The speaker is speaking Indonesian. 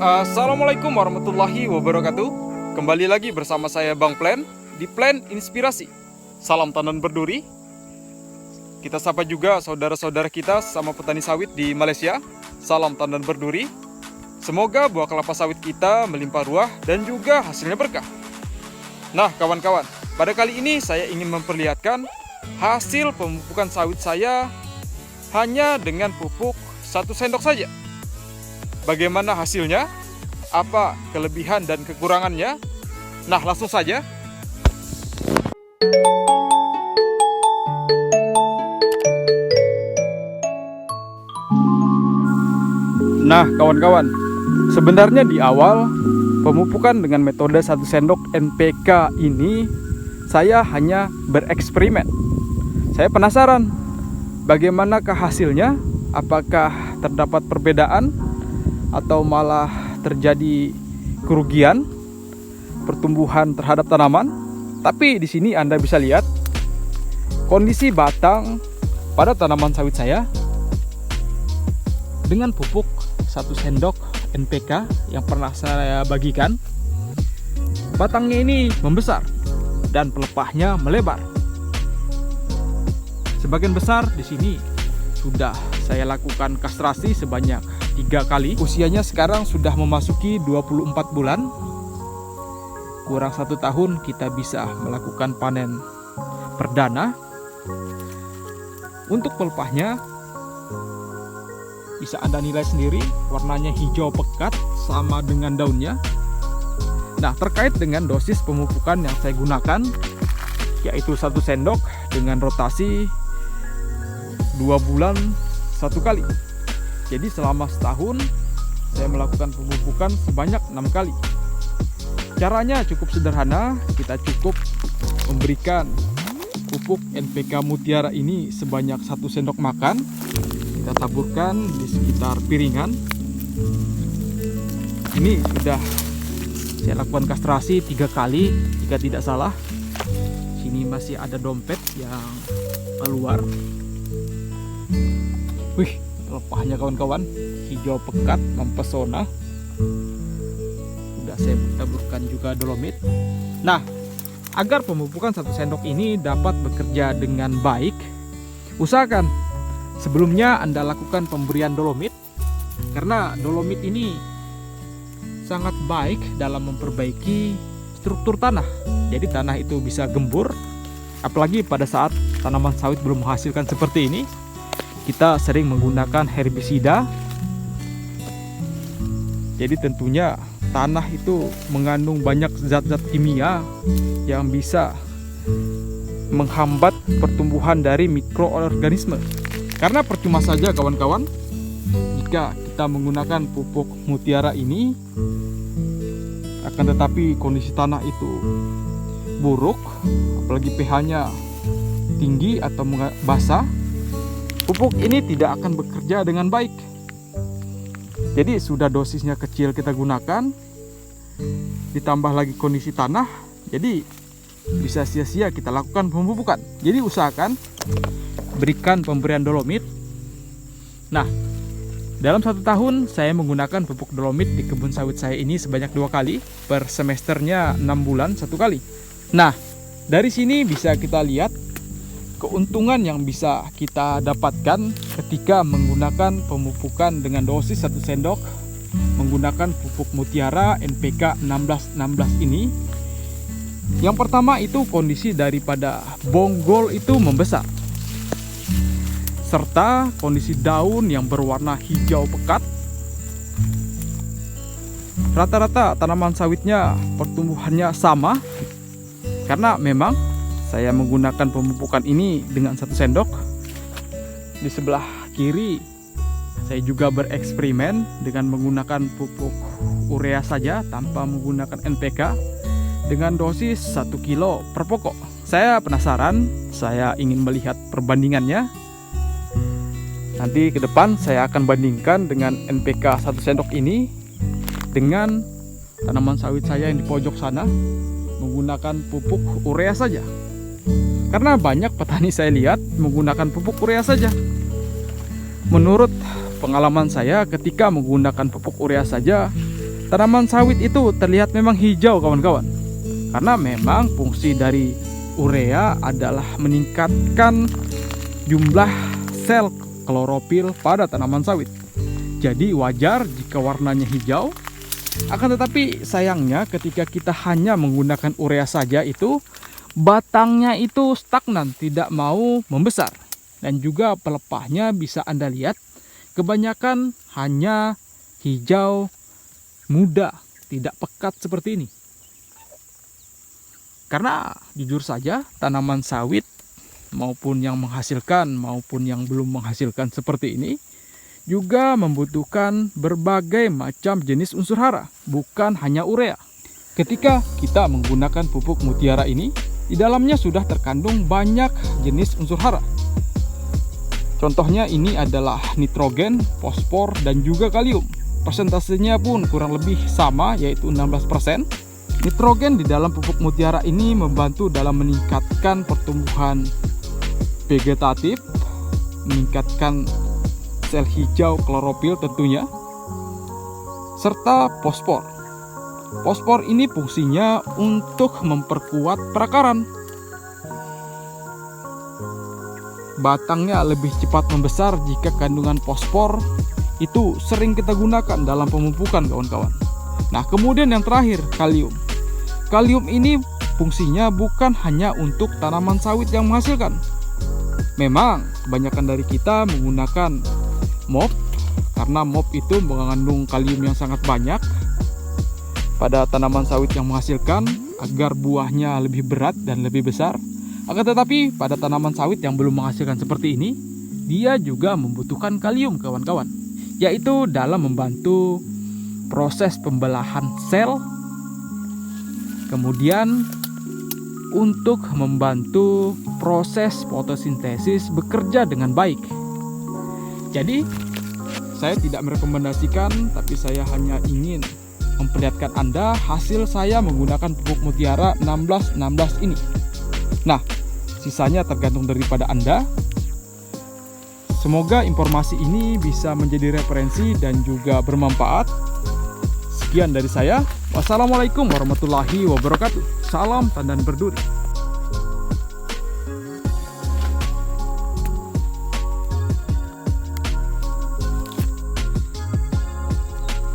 Assalamualaikum warahmatullahi wabarakatuh. Kembali lagi bersama saya Bang Plan di Plan Inspirasi. Salam tanam berduri. Kita sapa juga saudara-saudara kita sama petani sawit di Malaysia. Salam tanam berduri. Semoga buah kelapa sawit kita melimpah ruah dan juga hasilnya berkah. Nah kawan-kawan, pada kali ini saya ingin memperlihatkan hasil pemupukan sawit saya hanya dengan pupuk 1 sendok saja. Bagaimana hasilnya? Apa kelebihan dan kekurangannya? Nah, langsung saja. Nah, kawan-kawan, sebenarnya di awal pemupukan dengan metode 1 sendok NPK ini saya hanya bereksperimen. Saya penasaran bagaimanakah hasilnya? Apakah terdapat perbedaan atau malah terjadi kerugian pertumbuhan terhadap tanaman? Tapi di sini Anda bisa lihat kondisi batang pada tanaman sawit saya dengan pupuk 1 sendok NPK yang pernah saya bagikan. Batangnya ini membesar dan pelepahnya melebar. Sebagian besar di sini sudah saya lakukan kastrasi sebanyak 3 kali. Usianya sekarang sudah memasuki 24 bulan. Kurang 1 tahun kita bisa melakukan panen perdana. Untuk pelepahnya bisa Anda nilai sendiri, warnanya hijau pekat sama dengan daunnya. Nah, terkait dengan dosis pemupukan yang saya gunakan, yaitu 1 sendok dengan rotasi 2 bulan 1 kali. Jadi selama setahun saya melakukan pemupukan sebanyak 6 kali. Caranya cukup sederhana. Kita cukup memberikan pupuk NPK Mutiara ini sebanyak 1 sendok makan. Kita taburkan di sekitar piringan. Ini sudah saya lakukan kastrasi 3 kali jika tidak salah. Sini masih ada dompet yang keluar. Wih, pelepahnya kawan-kawan hijau pekat mempesona. Sudah saya taburkan juga dolomit. Nah, agar pemupukan 1 sendok ini dapat bekerja dengan baik, usahakan sebelumnya Anda lakukan pemberian dolomit, karena dolomit ini sangat baik dalam memperbaiki struktur tanah. Jadi tanah itu bisa gembur, apalagi pada saat tanaman sawit belum menghasilkan seperti ini. Kita sering menggunakan herbisida. Jadi tentunya tanah itu mengandung banyak zat-zat kimia yang bisa menghambat pertumbuhan dari mikroorganisme. Karena percuma saja kawan-kawan jika kita menggunakan pupuk Mutiara ini, akan tetapi kondisi tanah itu buruk, apalagi pH-nya tinggi atau basah, pupuk ini tidak akan bekerja dengan baik. Jadi sudah dosisnya kecil kita gunakan, ditambah lagi kondisi tanah, jadi bisa sia-sia kita lakukan pemupukan. Jadi usahakan berikan pemberian dolomit. Nah, dalam 1 tahun saya menggunakan pupuk dolomit di kebun sawit saya ini sebanyak 2 kali. Per semesternya 6 bulan 1 kali. Nah, dari sini bisa kita lihat keuntungan yang bisa kita dapatkan ketika menggunakan pemupukan dengan dosis 1 sendok menggunakan pupuk Mutiara NPK 1616 ini. Yang pertama itu kondisi daripada bonggol itu membesar, serta kondisi daun yang berwarna hijau pekat. Rata-rata tanaman sawitnya pertumbuhannya sama, karena memang saya menggunakan pemupukan ini dengan 1 sendok. Di sebelah kiri saya juga bereksperimen dengan menggunakan pupuk urea saja tanpa menggunakan NPK dengan dosis 1 kilo per pokok. Saya penasaran, saya ingin melihat perbandingannya. Nanti ke depan saya akan bandingkan dengan NPK 1 sendok ini dengan tanaman sawit saya yang di pojok sana menggunakan pupuk urea saja. Karena banyak petani saya lihat menggunakan pupuk urea saja. Menurut pengalaman saya, ketika menggunakan pupuk urea saja, tanaman sawit itu terlihat memang hijau kawan-kawan. Karena memang fungsi dari urea adalah meningkatkan jumlah sel klorofil pada tanaman sawit. Jadi wajar jika warnanya hijau. Akan tetapi sayangnya ketika kita hanya menggunakan urea saja itu batangnya itu stagnan, tidak mau membesar. Dan juga pelepahnya bisa Anda lihat kebanyakan hanya hijau muda, tidak pekat seperti ini. Karena jujur saja tanaman sawit maupun yang menghasilkan maupun yang belum menghasilkan seperti ini juga membutuhkan berbagai macam jenis unsur hara, bukan hanya urea. Ketika kita menggunakan pupuk mutiara ini, di dalamnya sudah terkandung banyak jenis unsur hara. Contohnya ini adalah nitrogen, fosfor, dan juga kalium. Persentasenya pun kurang lebih sama, yaitu 16%. Nitrogen di dalam pupuk mutiara ini membantu dalam meningkatkan pertumbuhan vegetatif, meningkatkan sel hijau klorofil tentunya, serta fosfor. Fosfor ini fungsinya untuk memperkuat perakaran. Batangnya lebih cepat membesar jika kandungan fosfor itu sering kita gunakan dalam pemupukan kawan-kawan. Nah, kemudian yang terakhir, kalium. Kalium ini fungsinya bukan hanya untuk tanaman sawit yang menghasilkan. Memang kebanyakan dari kita menggunakan mop, karena mop itu mengandung kalium yang sangat banyak pada tanaman sawit yang menghasilkan agar buahnya lebih berat dan lebih besar. Akan tetapi pada tanaman sawit yang belum menghasilkan seperti ini, dia juga membutuhkan kalium kawan-kawan, yaitu dalam membantu proses pembelahan sel, kemudian untuk membantu proses fotosintesis bekerja dengan baik. Jadi saya tidak merekomendasikan, tapi saya hanya ingin memperlihatkan Anda hasil saya menggunakan pupuk mutiara 16-16 ini. Nah, sisanya tergantung daripada Anda. Semoga informasi ini bisa menjadi referensi dan juga bermanfaat. Sekian dari saya. Wassalamualaikum warahmatullahi wabarakatuh. Salam tandan berduri.